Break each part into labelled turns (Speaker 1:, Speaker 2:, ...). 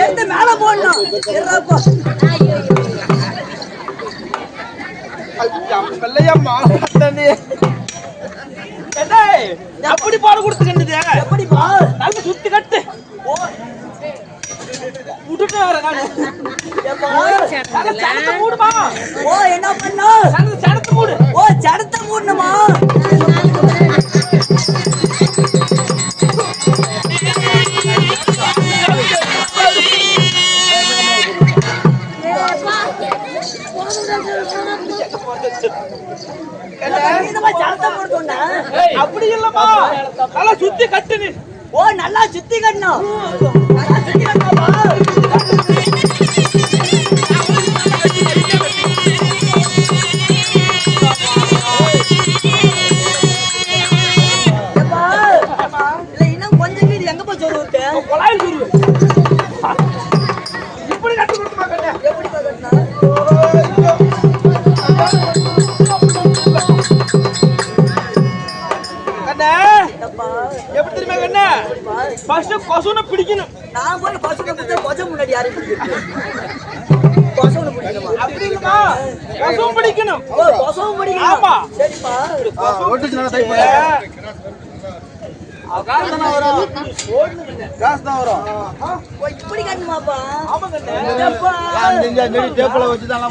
Speaker 1: எடுத்து மேல போடணும்.
Speaker 2: எப்படி பாடு கொடுத்துக்கிட்டது?
Speaker 1: எப்படி பால்
Speaker 2: நல்ல சுத்தி கட்டு விட்டுட்டு வர மூடுமா?
Speaker 1: ஓ என்ன பண்ணா?
Speaker 2: சடத்தை மூடு.
Speaker 1: ஓ சடத்தை மூடணுமா?
Speaker 2: அப்படி இல்லமா, நல்லா சுத்தி கட்டு.
Speaker 1: ஓ நல்லா சுத்தி கட்டணும். இன்னும் கொஞ்சம் வீடு எங்க போய் சொல்லு
Speaker 2: கொலாயில் சொல்லு. இப்படி கட்டு கொடுத்துமா கண்ணே?
Speaker 1: எப்படி கட்டினா?
Speaker 2: எப்படி தெரியுமா கண்ணா? ஃபர்ஸ்ட் கொசுனை பிடிக்கணும்.
Speaker 1: நான் போய் கொசுனை பிடிச்சா கொசு முன்னாடி யாரையும் பிடிக்கிறது? கொசுனை பிடிக்கணுமா?
Speaker 2: அப்படி இல்லமா, கொசுவும் பிடிக்கணும்.
Speaker 1: ஓ கொசுவும் பிடிக்கணும்.
Speaker 2: ஆமா
Speaker 1: சரிப்பா.
Speaker 3: ஓட்டுச்சுனா டைப் பண்ணு. காசு தான் வரும். காசு தான் வரும்.
Speaker 1: ஓ இப்படி கட்டணுமாப்பா?
Speaker 2: ஆமா கண்ணா.
Speaker 1: அப்பா
Speaker 3: நான் நெஞ்ச நெடி டேப்ல வச்சு தான்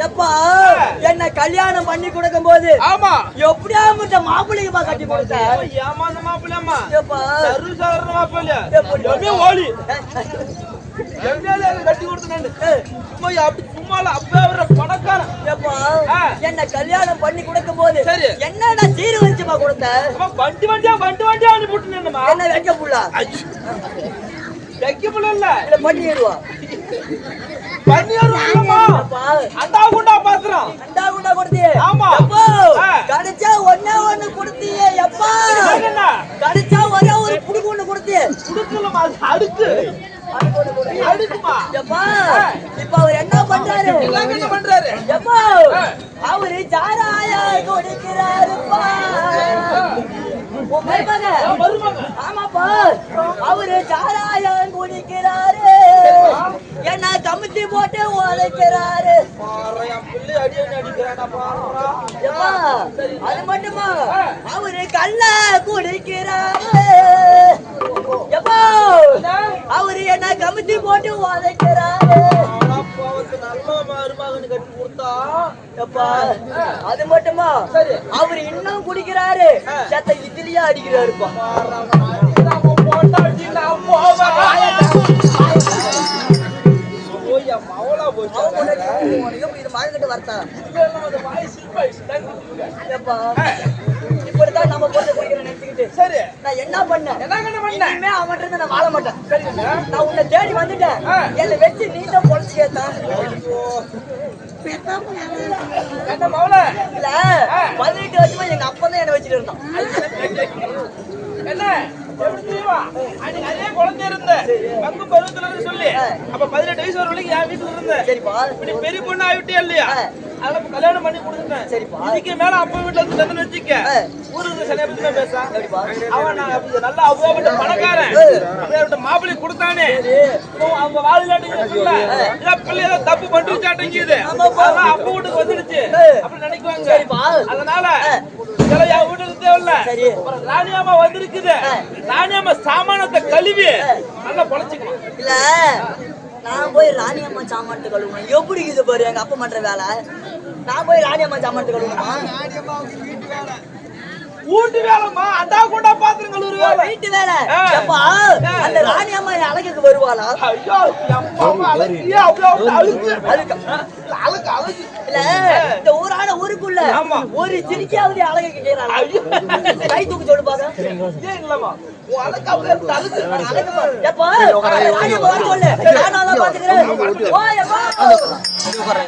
Speaker 1: அப்பா என்ன கல்யாணம் பண்ணி கொடுக்கும் போது
Speaker 2: ஆமா
Speaker 1: எப்படியா மாப்பிள்ளைக்கு கட்டி கொடுத்த
Speaker 2: ஏமாந்த மாப்பிள்ளமா
Speaker 1: ஓலி
Speaker 2: கட்டி கொடுத்தேன் சும்மா அப்ப பணக்காரன்
Speaker 1: என்ன கல்யாணம் பண்ணி கொடுக்கும் போது
Speaker 2: சரி
Speaker 1: என்னடா சீரு வச்சுமா கொடுத்த
Speaker 2: வண்டி வண்டியா அனுப்பிட்டு
Speaker 1: என்ன வைக்க புள்ளா
Speaker 2: வைக்க புள்ள இல்ல
Speaker 1: பண்ணிடுவா
Speaker 2: அண்டா குண்டா பாத்துறோம்.
Speaker 1: அண்டா குண்டா கொடுத்தியே?
Speaker 2: ஆமா.
Speaker 1: கடிச்சா ஒண்ணே ஒண்ணு கொடுத்தியே எப்பா? கடிச்சா ஒரே ஒரு புடுக்கு ஒண்ணு கொடுத்தியே?
Speaker 2: புடுக்குலமா அடுக்கு. அடுக்குமா?
Speaker 1: எப்பா இப்ப அவர் என்ன பண்றாரு?
Speaker 2: என்ன பண்றாரு?
Speaker 1: எப்பா அவரு சாராயா குடிக்கிறாருப்பா. ஆமாப்பா அவரு சாராயம் குடிக்கிறாரு. என்ன கமிட்டி போட்டு உழைக்கிறாரு. அது மட்டுமா அவரு கள்ள குடிக்கிறாரு. எப்பா அவரு என்ன கமிட்டி போட்டு உழைக்கிறாரு. அது மட்டுமா அவரு இன்னும் குடிக்கிறாரு. சத்த இதுலயே அடிக்கிறாருப்பா. இப்படிதான் நம்ம போட்டு குடிக்கிறேன் நினைச்சுக்கிட்டு சரி நான் என்ன பண்ணேன் இனிமே அவன்கிட்ட நான் வாழ மாட்டேன். நான் உன்னை தேடி வந்துட்டேன். என்னை வச்சு நீ தான் பொழைச்சு கேத்தான்.
Speaker 2: என்ன மவள
Speaker 1: இல்ல 18 வருஷமா எங்க அப்பா தான் என்ன வச்சுட்டு இருந்தான்.
Speaker 2: என்ன நிறைய குழந்தை இருந்த பங்கு பருவத்துல சொல்லி அப்ப 18 வயசு வர வரைக்கும் என் வீட்டுல இருந்தேன்.
Speaker 1: சரிப்பா
Speaker 2: இப்படி பெரிய பொண்ணு ஆகிட்டே இல்லையா? அதனால கல்யாணம் பண்ணி கொடுத்துட்டேன்.
Speaker 1: சரிப்பா
Speaker 2: இதுக்கு மேல அப்பா வீட்டுல இருந்து வச்சுக்க ஊருக்கு சரியா பத்தி தான் பேச அவன் நல்லா அவ்வளவு பணக்காரன் அப்படியே மாப்பிள்ளை கொடுத்தானே அவங்க வாழ்நாட்டு பிள்ளை ஏதோ தப்பு பண்ணிருச்சாட்டங்குது அதெல்லாம் அப்பா வீட்டுக்கு வந்துடுச்சு அப்படி நினைக்குவாங்க. அதனால இதெல்லாம் என் வீட்டுக்கு தேவையில்ல. ராணியாமா வந்திருக்குது. ராணியம்மா சாமானத்தை கழுவி நல்லா பொழைச்சுக்கணும்.
Speaker 1: இல்ல நான் போய் ராணியம்மா சாமானத்தை கழுவணும். எப்படி இது பாரு எங்க அப்பா பண்ற வேலை. நான் போய் ராணியம்மா சாமானத்தை கழுவணுமா?
Speaker 2: வீட்டு வேலைமா அண்டா குண்டா பாத்திரம் கழுவுற வேலை
Speaker 1: வீட்டு வேலை. அப்பா அந்த ராணியம்மா அழகுக்கு வருவாளா?
Speaker 2: ஐயோ அம்மா அழகியா அவ்வளவு அழுக்கு அழுக்கு அழுக்கு அழுக்கு
Speaker 1: இல்ல இந்த ஊரான ஊருக்குள்ள ஒரு சிரிக்காவது அழகுக்கு கேக்குறாளா? கை தூக்கி சொல்லு பாக்க.
Speaker 2: ஏன் இல்லமா உன் அழகு அவ்வளவு அழுக்கு
Speaker 1: எப்பா ராணியம்மா வர சொல்லு. நான் தான் பாத்துக்கிறேன். ஓ எப்பா